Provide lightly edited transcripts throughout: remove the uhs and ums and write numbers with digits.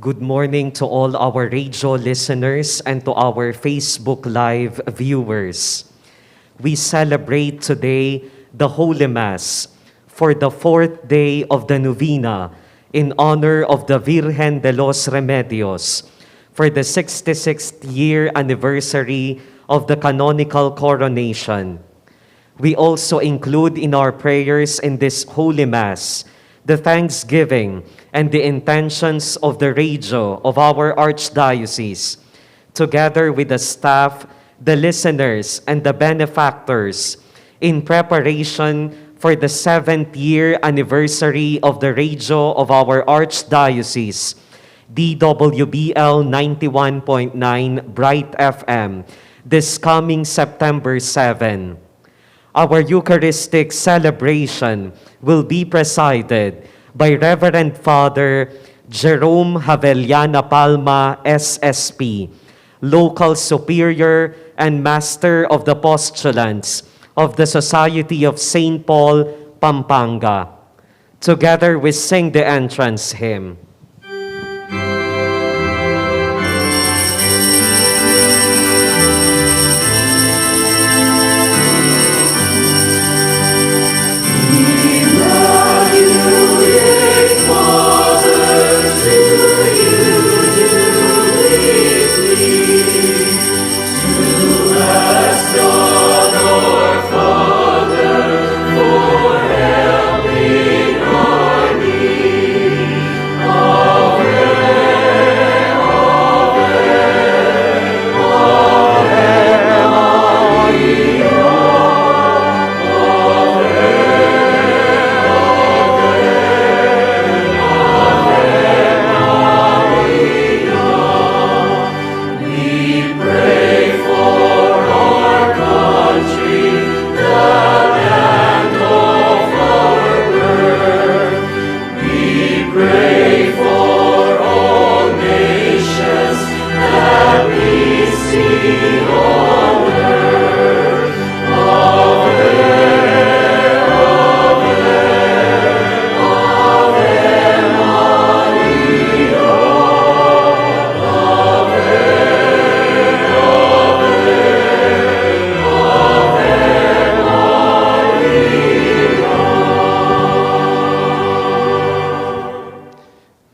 Good morning to all our radio listeners and to our Facebook Live viewers. We celebrate today the Holy Mass for the fourth day of the Novena in honor of the Virgen de los Remedios for the 66th year anniversary of the Canonical Coronation. We also include in our prayers in this Holy Mass the thanksgiving and the intentions of the radio of our Archdiocese, together with the staff, the listeners, and the benefactors, in preparation for the 7th year anniversary of the radio of our Archdiocese, DWBL 91.9 Bright FM, this coming September 7. Our Eucharistic celebration will be presided by Reverend Father Jerome Javellana Palma, SSP, Local Superior and Master of the Postulants of the Society of St. Paul, Pampanga. Together we sing the entrance hymn.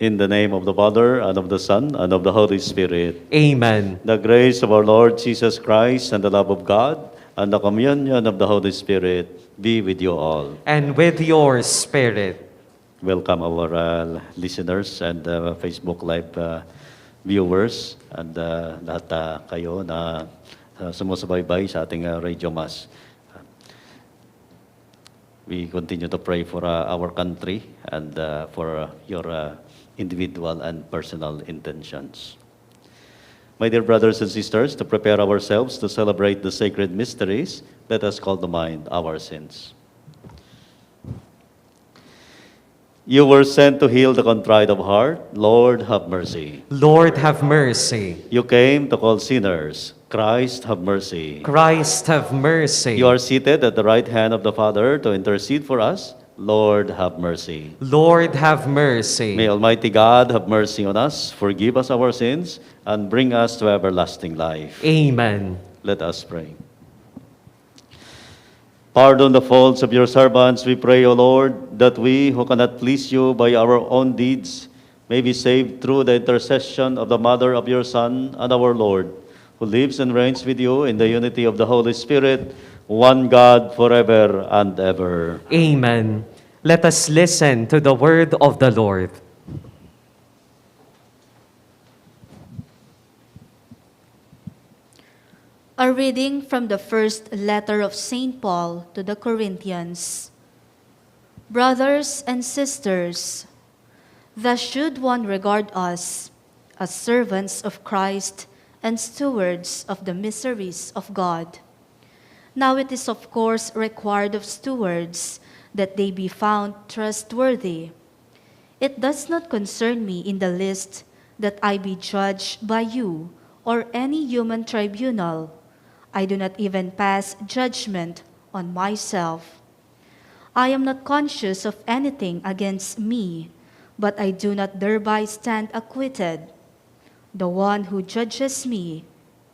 In the name of the Father, and of the Son, and of the Holy Spirit. Amen. The grace of our Lord Jesus Christ, and the love of God, and the communion of the Holy Spirit be with you all. And with your spirit. Welcome our listeners and Facebook Live viewers, and lahat kayo na sumusubaybay sa ating Radio Mass. We continue to pray for our country and for your individual and personal intentions. My dear brothers and sisters, to prepare ourselves to celebrate the sacred mysteries, let us call to mind our sins. You were sent to heal the contrite of heart. Lord, have mercy. Lord, have mercy. You came to call sinners. Christ, have mercy. Christ, have mercy. You are seated at the right hand of the Father to intercede for us. Lord, have mercy. Lord, have mercy. May Almighty God have mercy on us, forgive us our sins, and bring us to everlasting life. Amen. Let us pray. Pardon the faults of your servants, we pray, O Lord, that we who cannot please you by our own deeds may be saved through the intercession of the Mother of your Son and our Lord, who lives and reigns with you in the unity of the Holy Spirit, one God, forever and ever. Amen. Let us listen to the word of the Lord. A reading from the first letter of St. Paul to the Corinthians. Brothers and sisters, thus should one regard us as servants of Christ and stewards of the mysteries of God. Now it is of course required of stewards that they be found trustworthy. It does not concern me in the least that I be judged by you or any human tribunal. I do not even pass judgment on myself. I am not conscious of anything against me, but I do not thereby stand acquitted. The one who judges me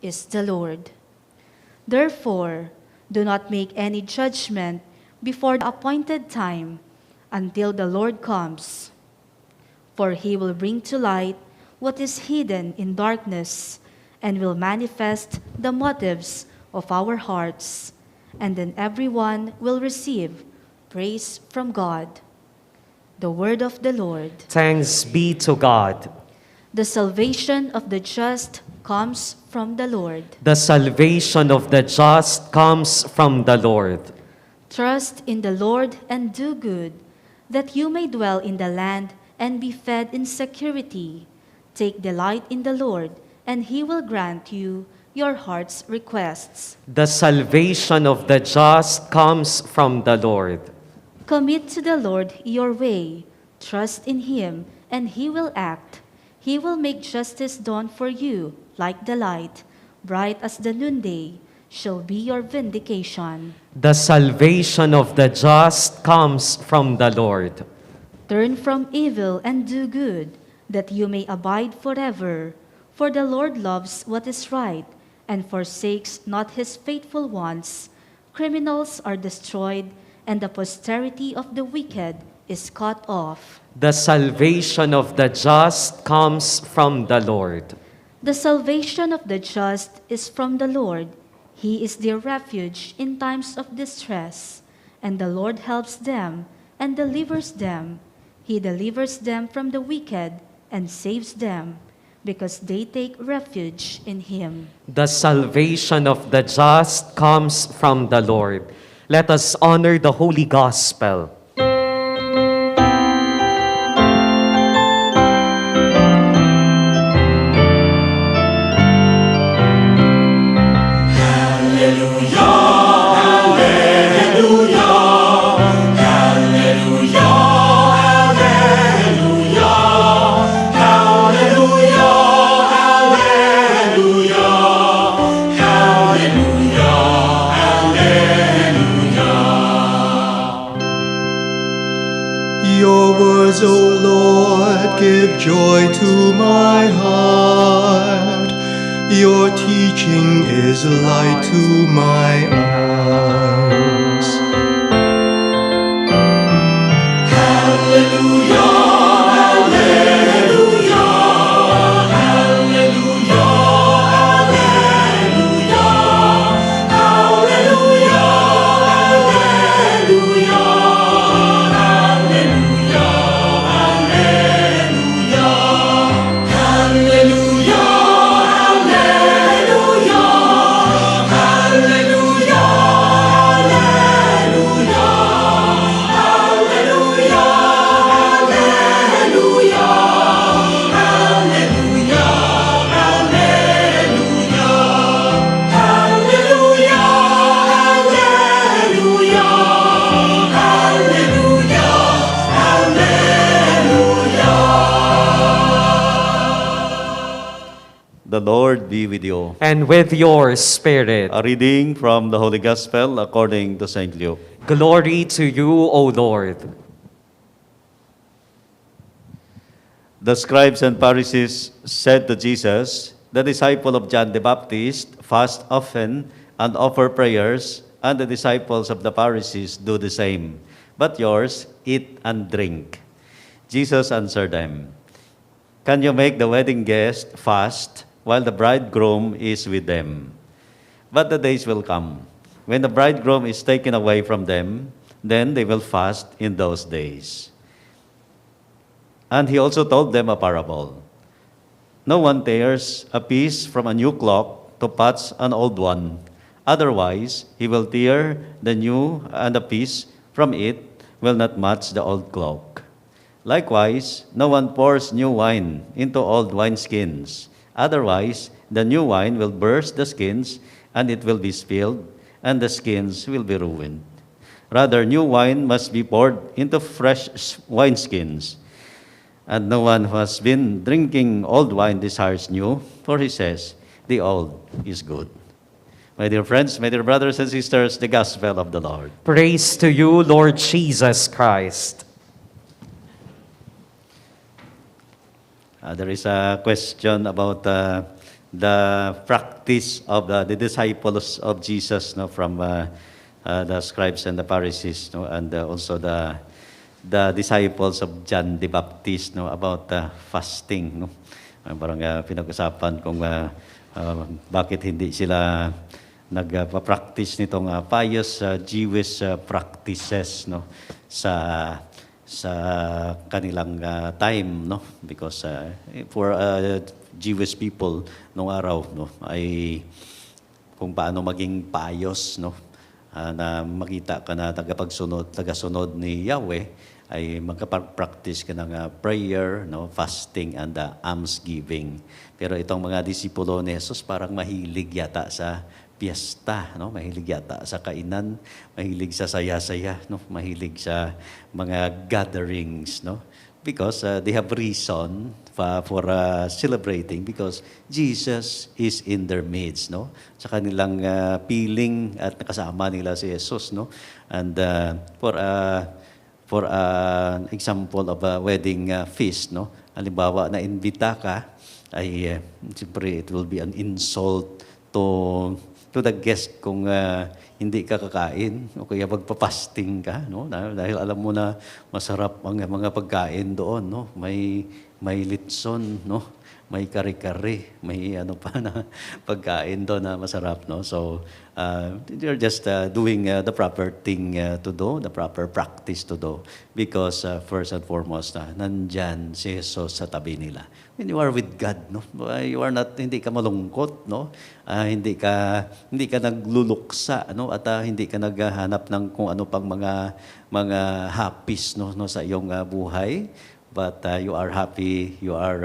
is the Lord. Therefore, do not make any judgment before the appointed time until the Lord comes. For he will bring to light what is hidden in darkness and will manifest the motives of our hearts, and then everyone will receive praise from God. The word of the Lord. Thanks be to God. The salvation of the just comes from the Lord. The salvation of the just comes from the Lord. Trust in the Lord and do good, that you may dwell in the land and be fed in security. Take delight in the Lord, and he will grant you your heart's requests. The salvation of the just comes from the Lord. Commit to the Lord your way. Trust in him, and he will act. He will make justice dawn for you like the light. Bright as the noonday shall be your vindication. The salvation of the just comes from the Lord. Turn from evil and do good, that you may abide forever. For the Lord loves what is right, and forsakes not his faithful ones. Criminals are destroyed, and the posterity of the wicked is cut off. The salvation of the just comes from the Lord. The salvation of the just is from the Lord. He is their refuge in times of distress, and the Lord helps them and delivers them. He delivers them from the wicked and saves them, because they take refuge in him. The salvation of the just comes from the Lord. Let us honor the Holy Gospel. Your words, O Lord, give joy to my heart. Your teaching is light to my eyes. The Lord be with you. And with your spirit. A reading from the Holy Gospel according to St. Luke. Glory to you, O Lord. The scribes and Pharisees said to Jesus, "The disciple of John the Baptist fast often and offer prayers, and the disciples of the Pharisees do the same. But yours eat and drink." Jesus answered them, "Can you make the wedding guest fast while the bridegroom is with them? But the days will come when the bridegroom is taken away from them, then they will fast in those days." And he also told them a parable. "No one tears a piece from a new cloth to patch an old one. Otherwise, he will tear the new, and a piece from it will not match the old cloth. Likewise, no one pours new wine into old wineskins. Otherwise, the new wine will burst the skins, and it will be spilled, and the skins will be ruined. Rather, new wine must be poured into fresh wineskins. And no one who has been drinking old wine desires new, for he says, the old is good." My dear friends, my dear brothers and sisters, the Gospel of the Lord. Praise to you, Lord Jesus Christ. There is a question about the practice of the disciples of Jesus, no, from the scribes and the Pharisees, no, and also the disciples of John the Baptist, no, about fasting, no. Parang pinag-usapan kung bakit hindi sila nagpa-practice nitong pious Jewish practices, no, sa kanilang time, no, because for Jewish people nung araw, no, ay kung paano maging pious, no, na makita ka na tagasunod ni Yahweh, ay magka-practice ka ng prayer, no, fasting, and almsgiving. Pero itong mga disipulo ni Jesus parang mahilig yata sa piyesta, no? Mahilig yata sa kainan, mahilig sa saya-saya, no? Mahilig sa mga gatherings, no? Because they have reason for celebrating because Jesus is in their midst, no? Sa kanilang piling at nakasama nila si Jesus, no? And for example of a wedding feast, no? Halimbawa na imbita ka, ay siyempre it will be an insult to the guest kung hindi ka kakain o kaya magpa-fasting ka, no? Dahil alam mo na masarap ang mga pagkain doon, no? May litson, no? May kare-kare, may ano pa na pagkain doon na masarap, no? So you're just doing the proper thing to do, the proper practice to do, because first and foremost, nandyan si Jesus sa tabi nila. When you are with God, no, you are not, hindi ka malungkot, no, hindi ka nagluluksa, no, at hindi ka naghahanap ng kung ano pang mga hapis, no, sa iyong buhay. But you are happy, you are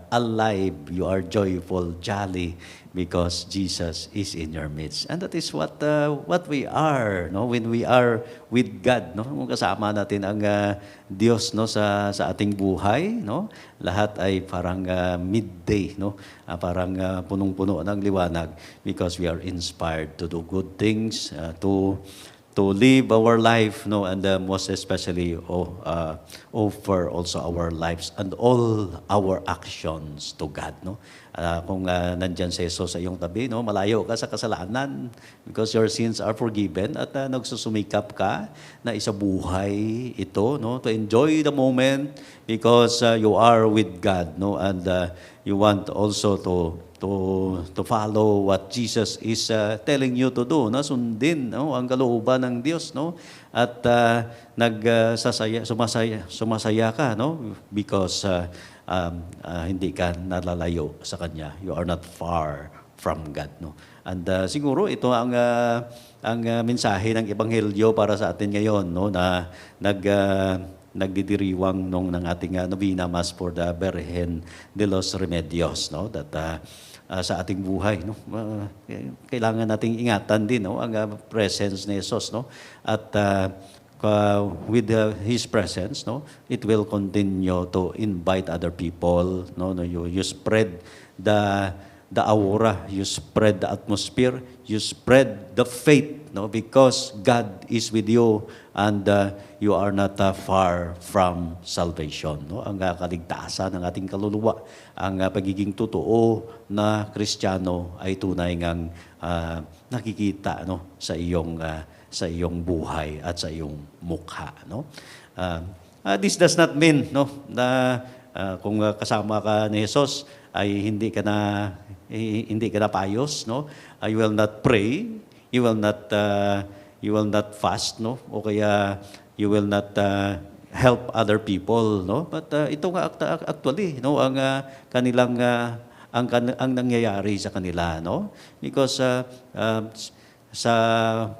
alive, you are joyful, jolly, because Jesus is in your midst. And that is what we are, no? When we are with God, no? Kung kasama natin ang Diyos, no, sa ating buhay, no? Lahat ay parang midday, no? Parang punong-puno ng liwanag because we are inspired to do good things, to live our life, no, and most especially offer also our lives and all our actions to God, no. Kung nandyan si Jesus sa iyong tabi, no, malayo ka sa kasalanan because your sins are forgiven at nagsusumikap ka na isabuhay ito, no, to enjoy the moment because you are with God, no, and you want also to follow what Jesus is telling you to do, no? Sundin, no, ang kalooban ng Diyos, no? At sumasaya ka, no? Because hindi ka nalalayo sa Kanya. You are not far from God, no? And siguro ito ang mensahe ng Ebanghelyo para sa atin ngayon, no, na nagdidiriwang ng ating Novena Mass for the Virgen de los Remedios, no, that sa ating buhay, no, kailangan nating ingatan din, no, ang presence ni Jesus, no, at with His presence, no, it will continue to invite other people, no, you spread the aura, you spread the atmosphere, you spread the faith, no, because God is with you and you are not far from salvation, no. Ang kaligtasan ng ating kaluluwa, ang pagiging totoo na Kristiyano ay tunay ngang nakikita, no, sa iyong buhay at sa iyong mukha, no. This does not mean, no, na kung kasama ka ni Jesus ay hindi ka na payos, no. You will not pray, you will not fast, no, o kaya you will not help other people, no. But ito nga actually, no, ang kanilang ang nangyayari sa kanila, no, because sa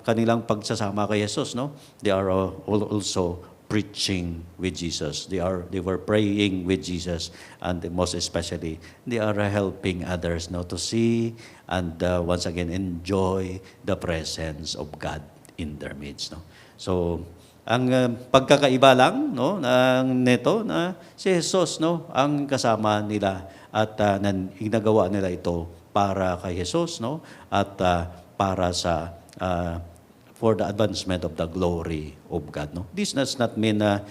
kanilang pagsasama kay Jesus, no, they are also preaching with Jesus. They were praying with Jesus, and most especially they are helping others now to see and once again enjoy the presence of God in their midst, no. So ang pagkakaiba lang, no, nito na si Jesus, no, ang kasama nila at ginagawa nila ito para kay Jesus, no, at para sa for the advancement of the glory of God. No? This does not mean na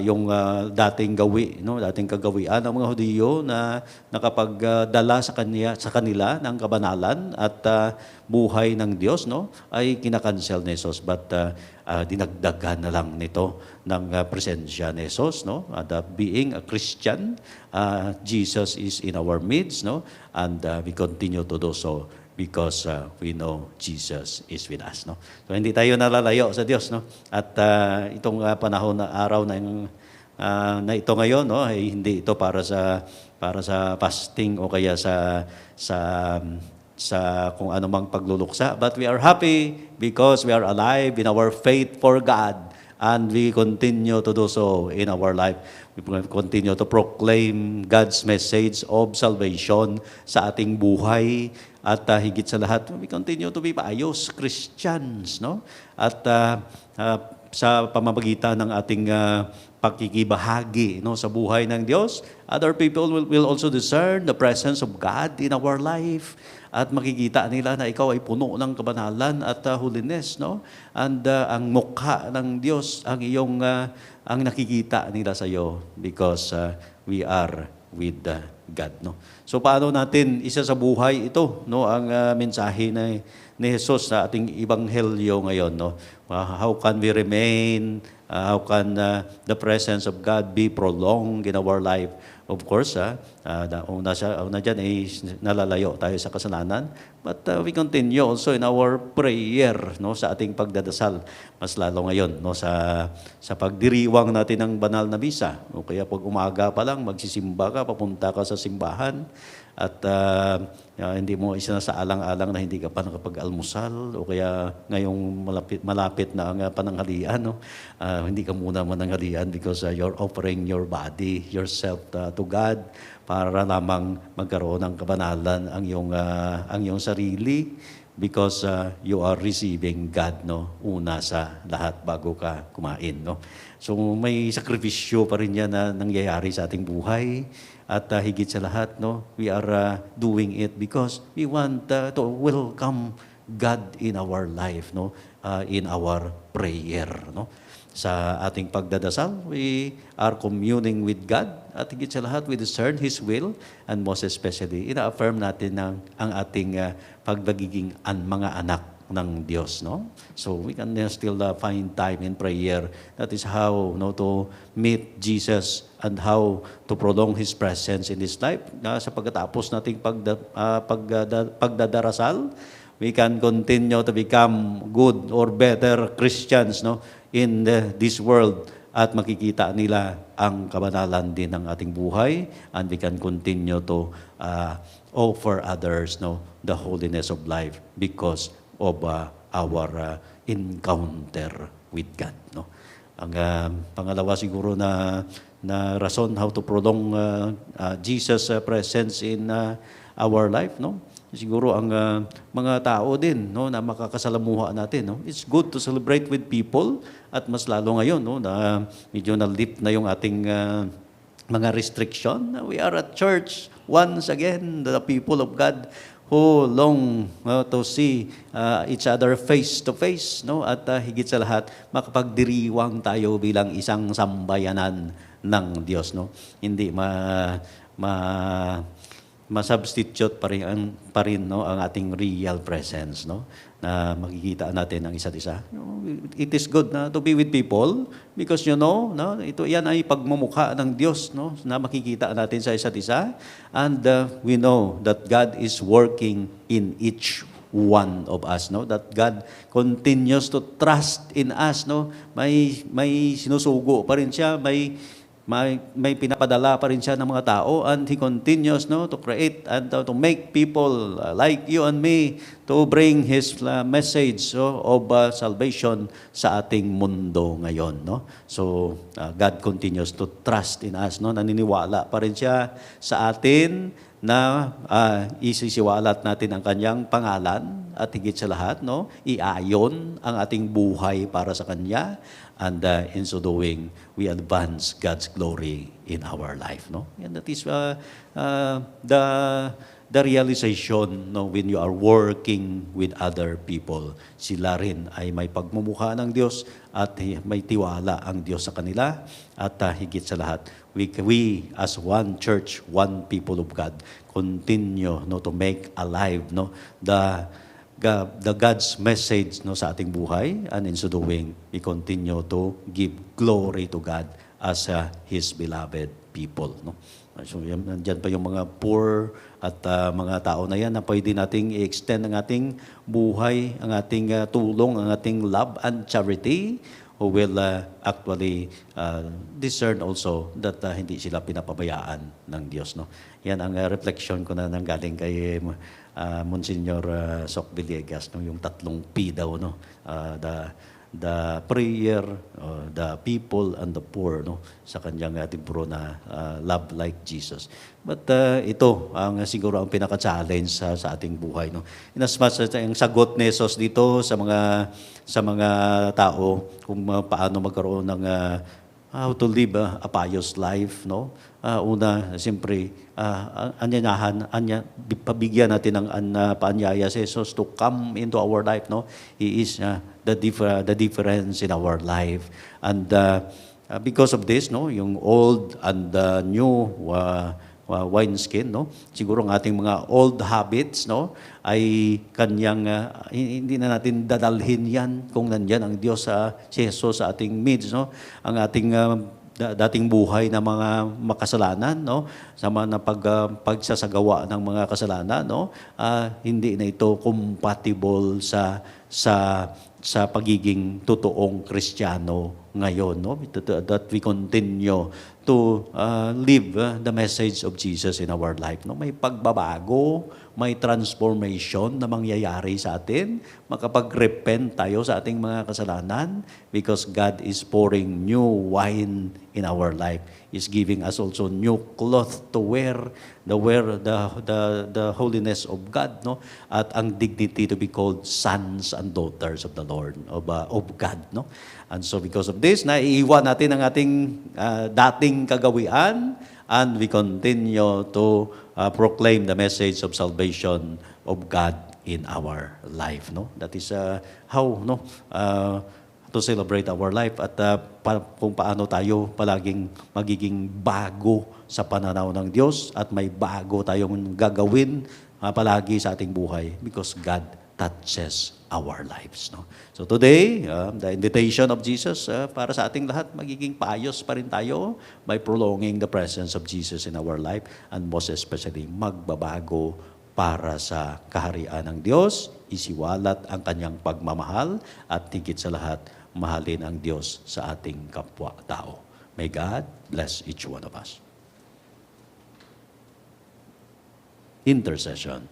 yung dating kagawian ng mga Hudiyo na nakapagdala sa kanila ng kabanalan at buhay ng Diyos, no, ay kinakancel ni Jesus. But dinagdagan na lang nito ng presensya ni Jesus, no? Being a Christian, Jesus is in our midst, no? And we continue to do so because we know Jesus is with us, no? So hindi tayo nalalayo sa Diyos, no? At itong panahon na araw na ito ngayon, no, ay hindi ito para sa fasting o kaya sa kung anumang pagluluksa, but we are happy because we are alive in our faith for God, and we continue to do so in our life. We continue to proclaim God's message of salvation sa ating buhay. At higit sa lahat, we continue to be pious Christians, no? At sa pamamagitan ng ating pakikibahagi, no, sa buhay ng Diyos, other people will also discern the presence of God in our life. At makikita nila na ikaw ay puno ng kabanalan at holiness, no? And ang mukha ng Diyos ang iyong ang nakikita nila sa iyo because we are with God, no? So paano natin isa sa buhay ito, no, ang mensahe ni Jesus sa ating ebanghelyo ngayon, no? How can we remain, how can the presence of God be prolonged in our life? Of course, una dyan ay nalalayo tayo sa kasalanan, but we continue also in our prayer, no, sa ating pagdadasal. Mas lalo ngayon, no, sa pagdiriwang natin ng banal na misa. O kaya pag umaga pa lang, magsisimba ka, papunta ka sa simbahan, at hindi mo isinasaalang-alang na hindi ka pa nakapag-almusal, o kaya ngayong malapit na ang pananghalian, no? Hindi ka muna mananghalian because you're offering your body, yourself to God, para lamang magkaroon ng kabanalan ang iyong sarili, because you are receiving God, no, una sa lahat bago ka kumain, no? So may sakripisyo pa rin yan na nangyayari sa ating buhay. At higit sa lahat, no, we are doing it because we want to welcome God in our life, no, in our prayer, no. Sa ating pagdadasal, we are communing with God, at higit sa lahat, we discern His will, and most especially, ina-affirm natin ang ating pagpagiging mga anak ng Diyos, no? So we can still find time in prayer. That is how, no, to meet Jesus and how to prolong His presence in this life. Sa pagkatapos nating pagdadarasal, we can continue to become good or better Christians, no, in this world, at makikita nila ang kabanalan din ng ating buhay, and we can continue to offer others, no, the holiness of life because of our encounter with God, no. Ang pangalawa siguro na rason how to prolong Jesus' presence in our life, no. Siguro ang mga tao din, no, na makakasalamuha natin, no. It's good to celebrate with people, at mas lalo ngayon, no, na medyo na-lift na yung ating mga restriction. We are at church once again, the people of God who long to see each other face to face, no, at higit sa lahat makapagdiriwang tayo bilang isang sambayanan ng Diyos, no. Hindi ma-substitute pa rin, no, ang ating real presence, no, na makikita natin ang isa't isa. It is good na to be with people because no, yan ay pagmumukha ng Diyos, no, na makikita natin sa isa't isa, and we know that God is working in each one of us, no, that God continues to trust in us, no. May sinusugo pa rin siya, may pinapadala pa rin siya ng mga tao, and He continues, no, to create and to make people like you and me to bring His message of salvation sa ating mundo ngayon, no. So God continues to trust in us, no. Naniniwala pa rin siya sa atin na isisiwalat natin ang kanyang pangalan, at higit sa lahat, no, iayon ang ating buhay para sa kanya, and in so doing, we advance God's glory in our life, no. And that is the realization, no, when you are working with other people, sila rin ay may pagmumukha ng Diyos at may tiwala ang Diyos sa kanila. At higit sa lahat, we as one church, one people of God, continue, no, to make alive, no, the God's message, no, sa ating buhay, and in so doing, we continue to give glory to God as His beloved people, no. So nandiyan pa yung mga poor at mga tao na yan na pwede nating i-extend ang ating buhay, ang ating tulong, ang ating love and charity, who will actually discern also that hindi sila pinapabayaan ng Diyos, no. Yan ang reflection ko na nanggaling kay Monsignor Sok Villegas, no, yung 3 P daw, no. The prayer, the people, and the poor, no, sa kanyang libro na Love Like Jesus. But ito ang siguro ang pinaka-challenge sa ating buhay, no. In as much as ang sagot ni Jesus dito sa mga tao kung paano magkaroon ng how to live a pious life, no. Una, siyempre, pabigyan natin ng paanyaya si Jesus to come into our life, no. He is the difference in our life. And because of this, no, yung old and new wineskin, no, siguro ang ating mga old habits, no, ay kanyang hindi na natin dadalhin yan kung nandyan ang Diyos si Jesus sa ating midst, no. Ang ating dating buhay na mga makasalanan, no, sama na pagsasagawa ng mga kasalanan, no, hindi na ito compatible sa pagiging totoong Kristiyano ngayon, no, that we continue to live the message of Jesus in our life, no. May pagbabago, may transformation na mangyayari sa atin, makapag-repent tayo sa ating mga kasalanan because God is pouring new wine in our life. He's giving us also new cloth to wear, the holiness of God, no, at ang dignity to be called sons and daughters of the Lord, of God, no. And so because of this, naiiwan natin ang ating dating kagawian, and we continue to proclaim the message of salvation of God in our life, no. That is how, no, to celebrate our life at kung paano tayo palaging magiging bago sa pananaw ng Diyos at may bago tayong gagawin palagi sa ating buhay because God touches our lives, no. So today, the invitation of Jesus para sa ating lahat, magiging paayos pa rin tayo by prolonging the presence of Jesus in our life and most especially magbabago para sa kaharian ng Diyos, isiwalat ang kanyang pagmamahal at higit sa lahat, mahalin ang Diyos sa ating kapwa-tao. May God bless each one of us. Intercession.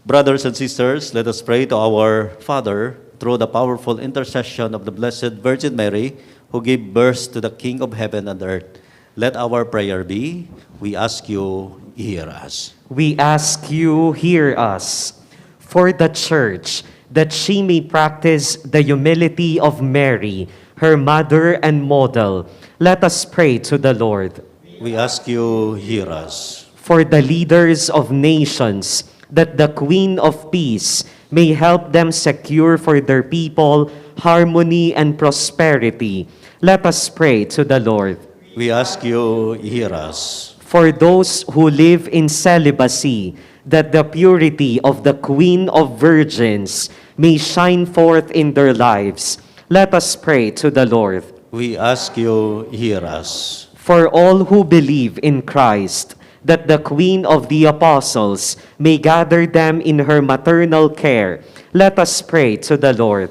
Brothers and sisters, let us pray to our Father through the powerful intercession of the Blessed Virgin Mary, who gave birth to the King of heaven and earth. Let our prayer be, we ask you, hear us. We ask you, hear us. For the Church, that she may practice the humility of Mary, her mother and model, let us pray to the Lord. We ask you, hear us. For the leaders of nations, that the Queen of Peace may help them secure for their people harmony and prosperity, let us pray to the Lord. We ask you, hear us. For those who live in celibacy, that the purity of the Queen of Virgins may shine forth in their lives, let us pray to the Lord. We ask you, hear us. For all who believe in Christ, that the Queen of the Apostles may gather them in her maternal care, let us pray to the Lord.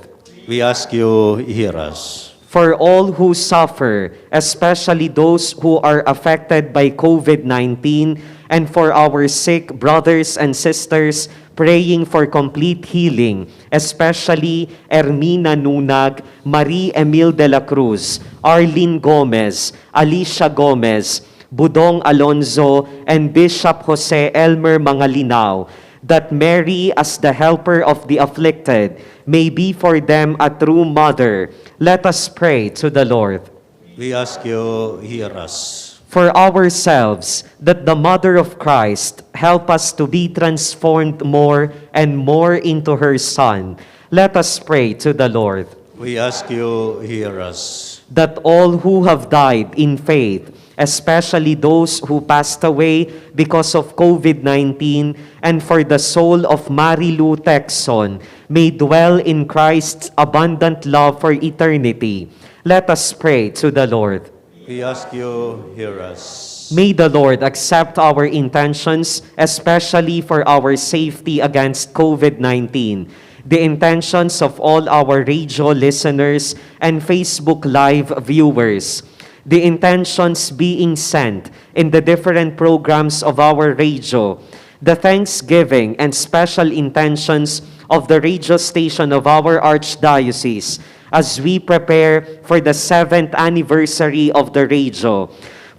We ask you, hear us. For all who suffer, especially those who are affected by COVID-19, and for our sick brothers and sisters praying for complete healing, especially Ermina Nunag, Marie Emil de la Cruz, Arlene Gomez, Alicia Gomez, Budong Alonzo, and Bishop Jose Elmer Mangalinaw, that Mary, as the helper of the afflicted, may be for them a true mother. Let us pray to the Lord. We ask you, hear us. For ourselves, that the Mother of Christ help us to be transformed more and more into her Son, let us pray to the Lord. We ask you, hear us. That all who have died in faith, especially those who passed away because of COVID-19, and for the soul of Marilu Texon, may dwell in Christ's abundant love for eternity. Let us pray to the Lord. We ask you, hear us. May the Lord accept our intentions, especially for our safety against COVID-19, the intentions of all our radio listeners and Facebook Live viewers, the intentions being sent in the different programs of our radio, the thanksgiving and special intentions of the radio station of our Archdiocese, as we prepare for the 7th anniversary of the radio,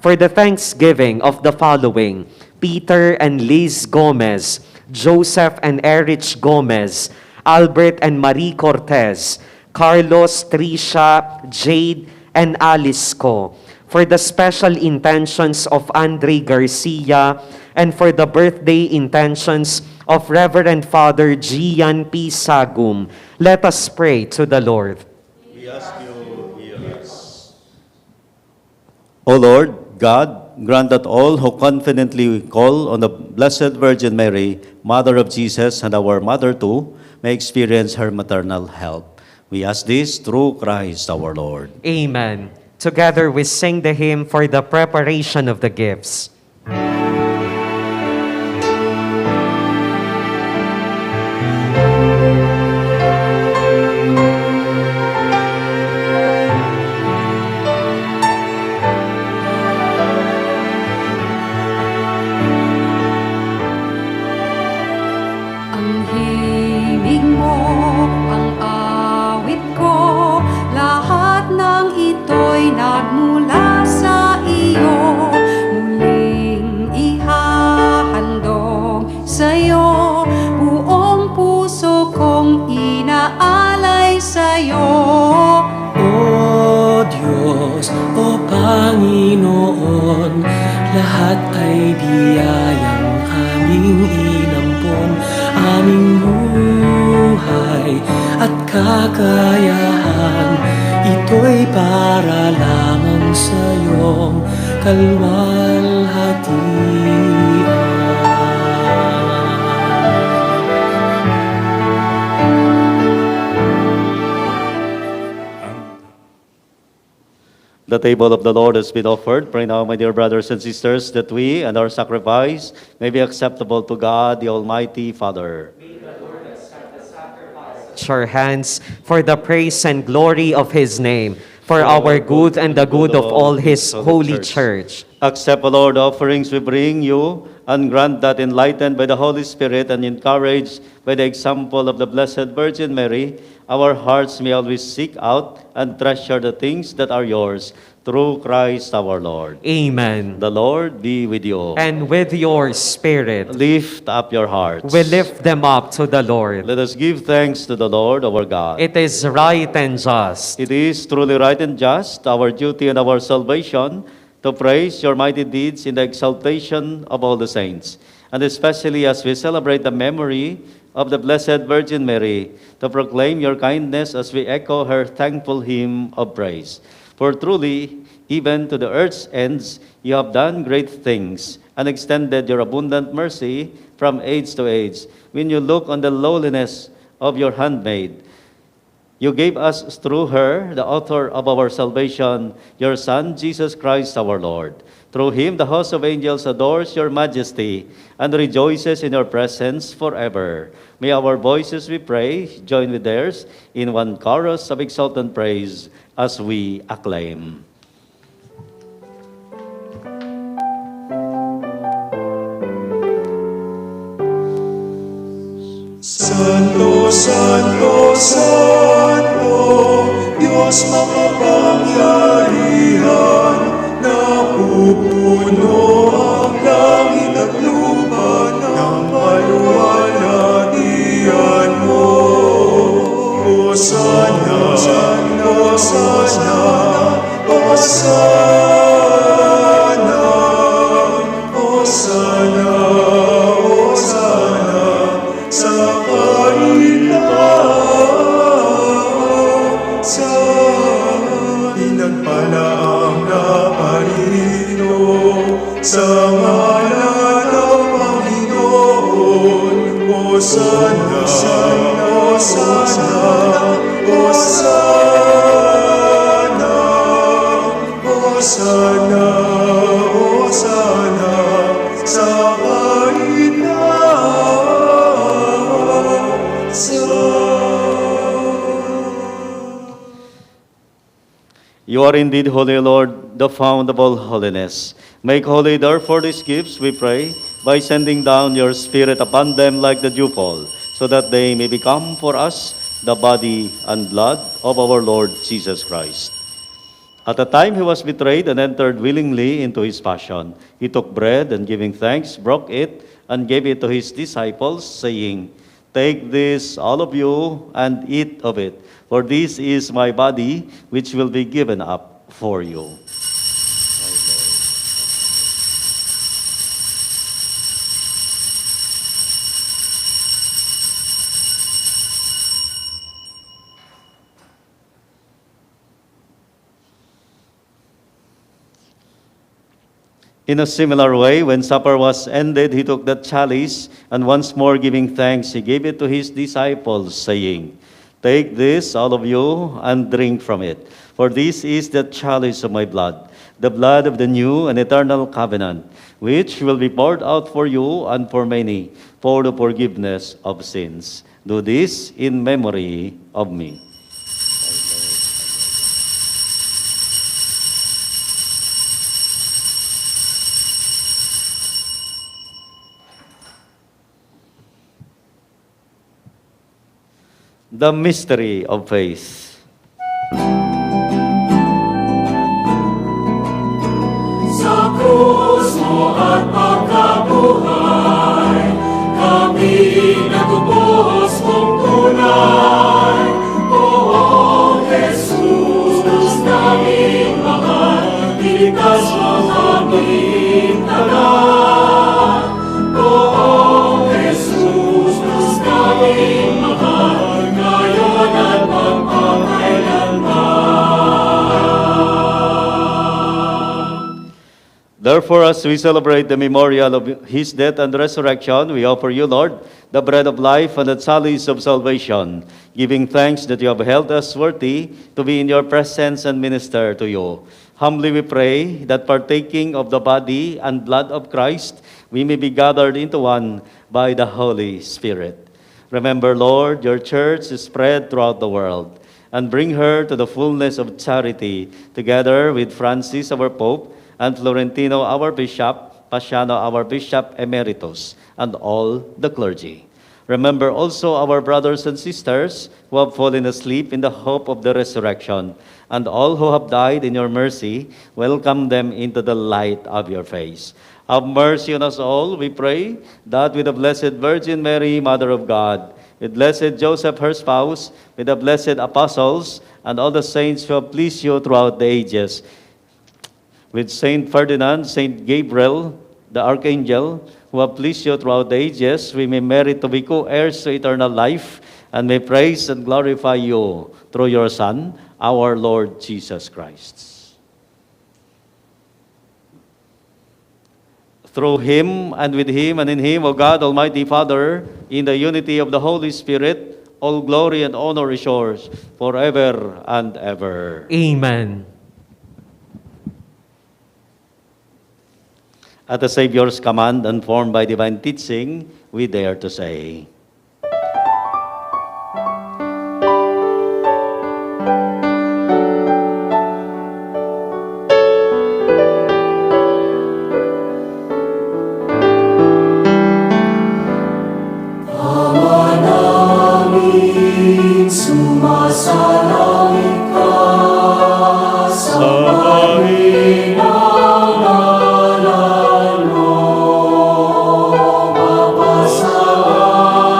for the thanksgiving of the following: Peter and Liz Gomez, Joseph and Erich Gomez, Albert and Marie Cortez, Carlos, Tricia, Jade, and Alice Co, for the special intentions of Andre Garcia, and for the birthday intentions of Reverend Father Gian P. Sagum. Let us pray to the Lord. We ask you, hear us. O Lord, God, grant that all who confidently call on the Blessed Virgin Mary, Mother of Jesus and our Mother too, may experience her maternal help. We ask this through Christ our Lord. Amen. Together we sing the hymn for the preparation of the gifts. Nagmula sa iyo, muling ihahandog sa'yo, buong puso kong inaalay sa'yo. O Diyos, o Panginoon, lahat ay biyayang aming inampon, aming buhay at kakayahan, ito'y para lamang sa iyong kalwalhatian. The table of the Lord has been offered. Pray now, my dear brothers and sisters, that we and our sacrifice may be acceptable to God, the Almighty Father. Our hands for the praise and glory of His name, for our good and the good of all His holy church. Accept, O Lord, offerings we bring you, and grant that, enlightened by the Holy Spirit and encouraged by the example of the Blessed Virgin Mary, our hearts may always seek out and treasure the things that are yours, through Christ our Lord. Amen. The Lord be with you. And with your spirit, Lift up your hearts. we lift them up to the Lord. Let us give thanks to the Lord our God. It is right and just, It is truly right and just, our duty and our salvation, to praise your mighty deeds in the exaltation of all the saints, and especially as we celebrate the memory of the Blessed Virgin Mary, to proclaim your kindness as we echo her thankful hymn of praise. For truly, even to the earth's ends, you have done great things, and extended your abundant mercy from age to age. When you look on the lowliness of your handmaid, you gave us through her, the author of our salvation, your Son, Jesus Christ our Lord. Through him, the host of angels adores your majesty and rejoices in your presence forever. May our voices, we pray, join with theirs in one chorus of exultant praise as we acclaim. Santo, Santo, Santo, Diyos makapangyarihan, napupuno ang langit at lupa ng paluwalhatian mo. Hosana, Hosana, Hosana, Hosanna, Hosanna, Hosanna, Hosanna, Hosanna, sa You are indeed holy, Lord, the fount of all holiness. Make holy, therefore, these gifts, we pray, by sending down your Spirit upon them like the dewfall, so that they may become for us the body and blood of our Lord Jesus Christ. At the time he was betrayed and entered willingly into his passion, he took bread and giving thanks, broke it, and gave it to his disciples, saying, "Take this, all of you, and eat of it. For this is my body, which will be given up for you." In a similar way, when supper was ended, he took the chalice, and once more giving thanks, he gave it to his disciples, saying, "Take this, all of you, and drink from it. For this is the chalice of my blood, the blood of the new and eternal covenant, which will be poured out for you and for many, for the forgiveness of sins. Do this in memory of me." The mystery of faith. Sa krus mo at pagkabuhay, kami nagubos mong tunay. O Jesus, naming mahal, iligtas mo aming tanan. O Jesus, naming mahal, ngayon at magpapakailanman. Therefore, as we celebrate the memorial of his death and resurrection, we offer you, Lord, the bread of life and the chalice of salvation, giving thanks that you have held us worthy to be in your presence and minister to you. Humbly we pray that partaking of the body and blood of Christ, we may be gathered into one by the Holy Spirit. Remember, Lord, your church is spread throughout the world, and bring her to the fullness of charity, together with Francis, our Pope, and Florentino, our Bishop, Paciano, our Bishop Emeritus, and all the clergy. Remember also our brothers and sisters who have fallen asleep in the hope of the resurrection, and all who have died in your mercy. Welcome them into the light of your face. Have mercy on us all, we pray, that with the Blessed Virgin Mary, Mother of God, with Blessed Joseph, her spouse, with the blessed apostles, and all the saints who have pleased you throughout the ages, with Saint Ferdinand, Saint Gabriel, the Archangel, who have pleased you throughout the ages, we may merit to be co-heirs to eternal life, and may praise and glorify you through your Son, our Lord Jesus Christ. Through him, and with him, and in him, O God, Almighty Father, in the unity of the Holy Spirit, all glory and honor is yours forever and ever. Amen. At the Savior's command, and formed by divine teaching, we dare to say, sumasalangit ka sa mahinang ngalan mo, mapasaan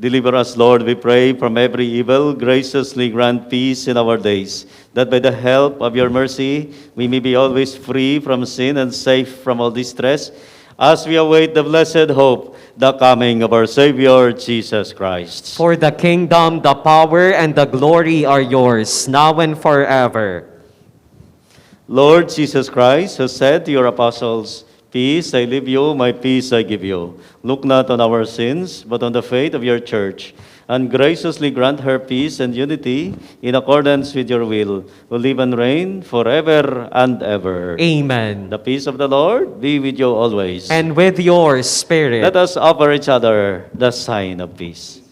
Deliver us, Lord, we pray, from every evil. Graciously grant peace in our days, that by the help of your mercy we may be always free from sin and safe from all distress, as we await the blessed hope, the coming of our Savior, Jesus Christ. For the kingdom, the power, and the glory are yours, now and forever. Lord Jesus Christ, who said to your apostles, "Peace I leave you, my peace I give you," look not on our sins, but on the faith of your church, and graciously grant her peace and unity in accordance with your will, who live and reign forever and ever. Amen. The peace of the Lord be with you always. And with your spirit. Let us offer each other the sign of peace.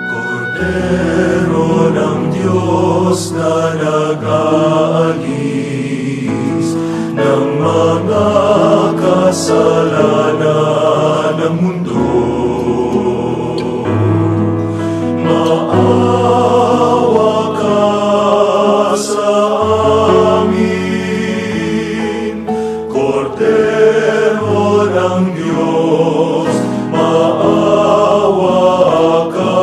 Cordero ng Diyos na nag-aalis ng mga kasalanan ng mundo, maawa ka sa amin. Cordero ng Diyos, maawa ka.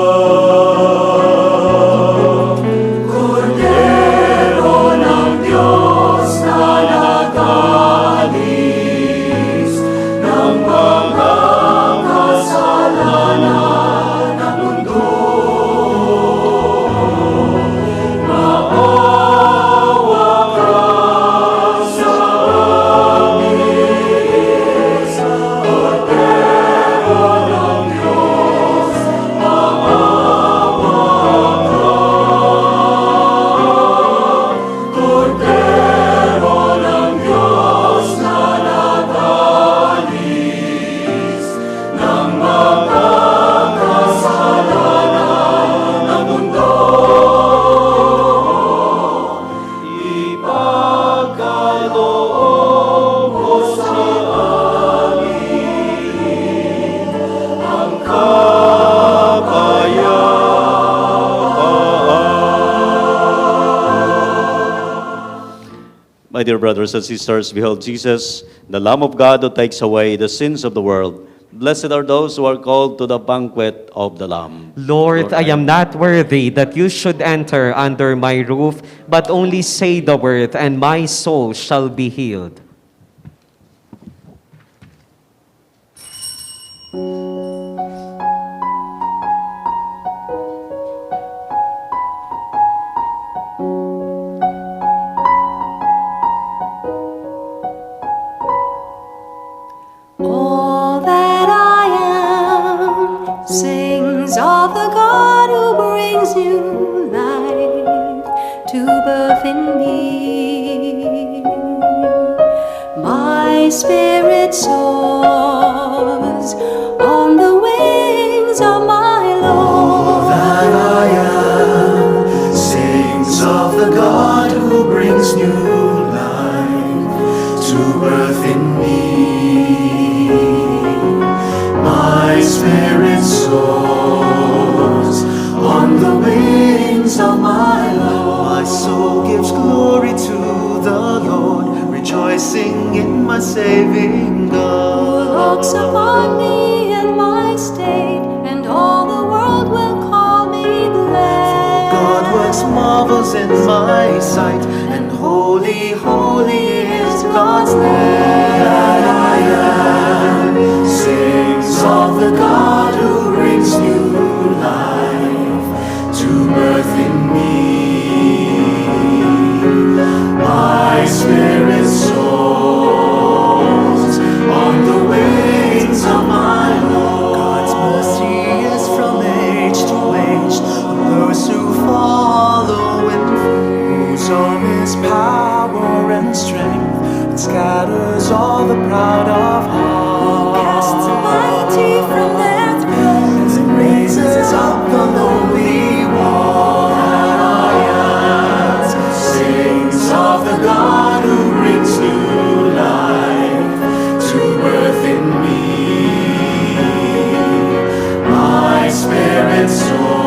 My dear brothers and sisters, behold Jesus, the Lamb of God who takes away the sins of the world. Blessed are those who are called to the banquet of the Lamb. Lord, I am not worthy that you should enter under my roof, but only say the word, and my soul shall be healed. All that I am sings of the God who brings new life to birth in me. My spirit soars on the wings of my Lord. That I am sings of the God who brings new life to birth in me. My spirit soars on the wings of my Lord. My soul gives glory to the Lord, rejoicing in my saving God. Who looks upon me and my state, and all the world will call me blessed. God works marvels in my sight, and holy, holy is God's name. That I am sings of the God who brings new life to birth in me. My spirit soars on the wings of my Lord. God's mercy is from age to age on those who follow Him. Whose arm is power and strength, and scatters all the proud of heart. Casts the mighty from their thrones and Raises up the lowly one. That I am sings of the God who brings new life to birth in me. My spirit soars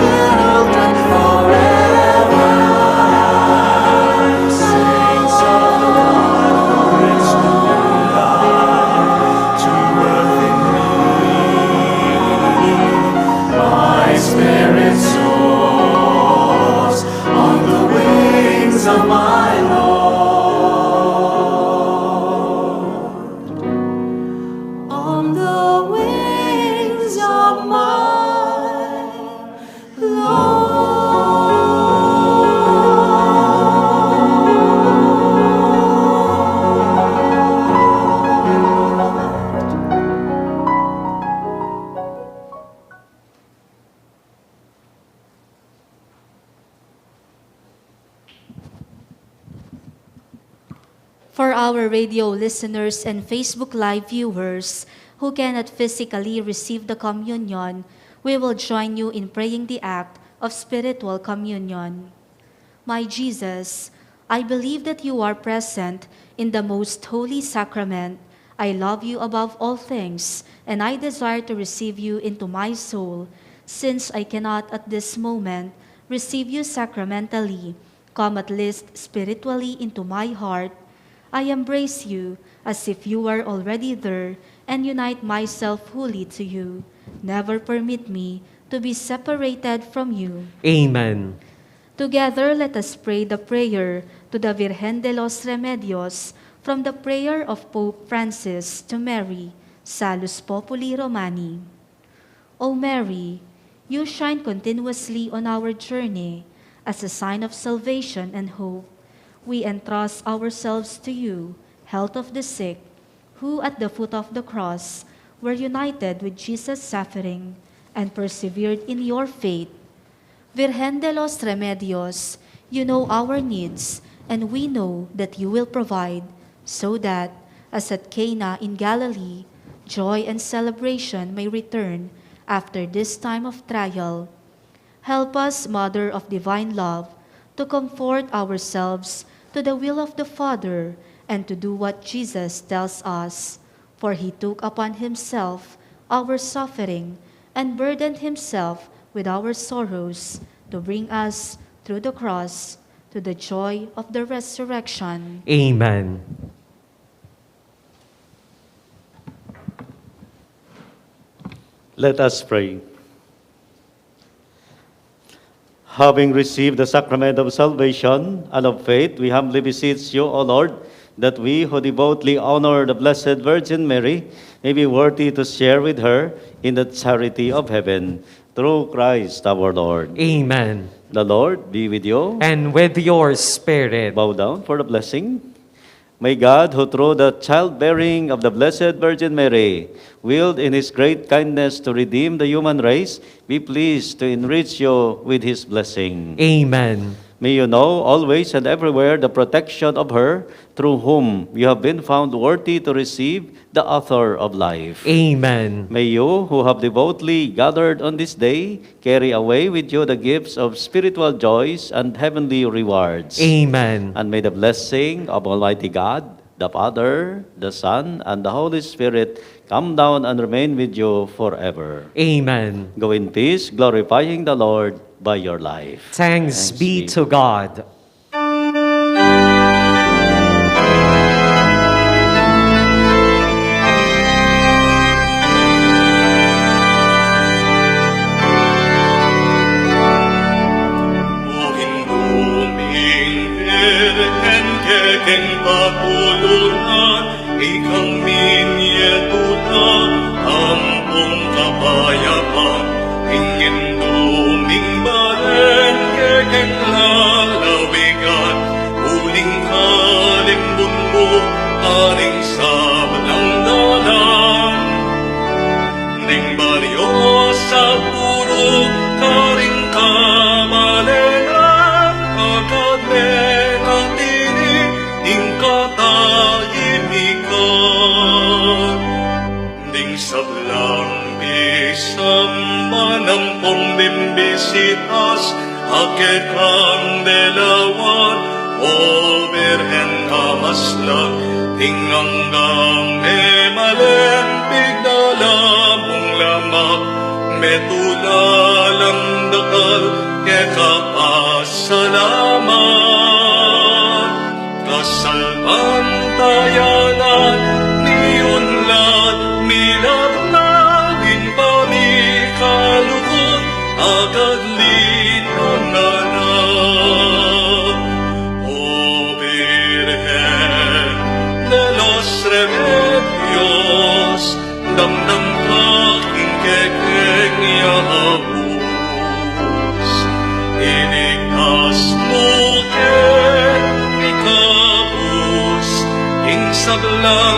world and forever. Saints of the one who brings new life to earth in me. My spirit soars on the wings of my Lord. On the wings of my Lord. For our radio listeners and Facebook Live viewers who cannot physically receive the communion, we will join you in praying the act of spiritual communion. My Jesus, I believe that you are present in the most holy sacrament. I love you above all things, and I desire to receive you into my soul. Since I cannot at this moment receive you sacramentally, come at least spiritually into my heart. I embrace you as if you were already there and unite myself fully to you. Never permit me to be separated from you. Amen. Together, let us pray the prayer to the Virgen de los Remedios from the prayer of Pope Francis to Mary, Salus Populi Romani. O Mary, you shine continuously on our journey as a sign of salvation and hope. We entrust ourselves to you, health of the sick, who at the foot of the cross were united with Jesus' suffering and persevered in your faith. Virgen de los Remedios, you know our needs, and we know that you will provide, so that, as at Cana in Galilee, joy and celebration may return after this time of trial. Help us, Mother of Divine Love, to comfort ourselves to the will of the Father, and to do what Jesus tells us. For he took upon himself our suffering, and burdened himself with our sorrows, to bring us through the cross to the joy of the resurrection. Amen. Let us pray. Having received the sacrament of salvation and of faith, we humbly beseech you, O Lord, that we who devoutly honor the Blessed Virgin Mary may be worthy to share with her in the charity of heaven. Through Christ our Lord. Amen. The Lord be with you. And with your spirit. Bow down for the blessing. May God, who through the childbearing of the Blessed Virgin Mary, willed in his great kindness to redeem the human race, be pleased to enrich you with his blessing. Amen. May you know always and everywhere the protection of her, through whom you have been found worthy to receive the author of life. Amen. May you, who have devoutly gathered on this day, carry away with you the gifts of spiritual joys and heavenly rewards. Amen. And may the blessing of Almighty God, the Father, the Son, and the Holy Spirit come down and remain with you forever. Amen. Go in peace, glorifying the Lord by your life. Thanks be to God. Keng patulungan, ikang minyetuta, ampong kapayapan, ingin duming balen, kekeng lalawigan, uling kalimbun mo, aring sablang dalang. Ning baryo sa puro, karing kamalengan, kagadmen ang tinig, katahimikan. Ding sablang bisam manampong bimbisitas, akit kang delawan, o Virgen kamaslan, tinganggang emalen, bigdalamong lamak, metulalang dakal ke kapasalamat. Kasalpantayanan niunlad milabnagin pami kalukot agad linanganak. O Virgen de los Remedios, damdam aking kekenya abus. Iligtas mo ken ikabus, ing sablang